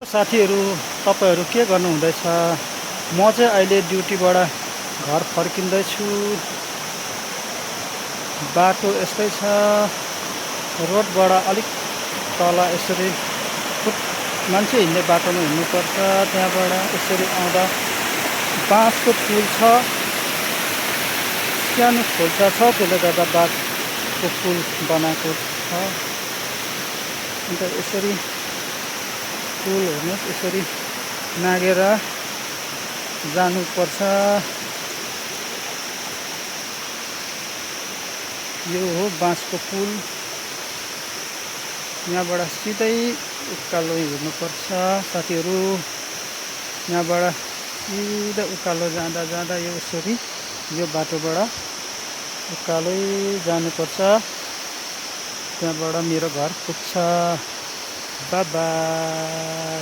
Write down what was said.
साथीहरू, तपाईहरू के गर्नुहुँदैछ? म चाहिँ अहिले ड्युटीबाट घर फर्किँदैछु। बाटो यस्तै छ, रोडबाट अलिक तल यसरी मान्छे हिँड्ने बाटोमा हिँड्नुपर्छ। त्यहाँबाट यसरी आउँदा बाँसको पुल छ, सानो खोल्सा छ, त्यसले गर्दा बाँसको पुल बनाएको छ। अन्त यसरी पुल हेर्नुहोस्, यसरी नागेर जानुपर्छ। यो हो बाँसको पुल। यहाँबाट सिधै उकालो हिँड्नुपर्छ साथीहरू। यहाँबाट सिधा उकालो जाँदा जाँदा यो यसरी यो बाटोबाट उकालै जानुपर्छ। त्यहाँबाट मेरो घर पुग्छ। By by.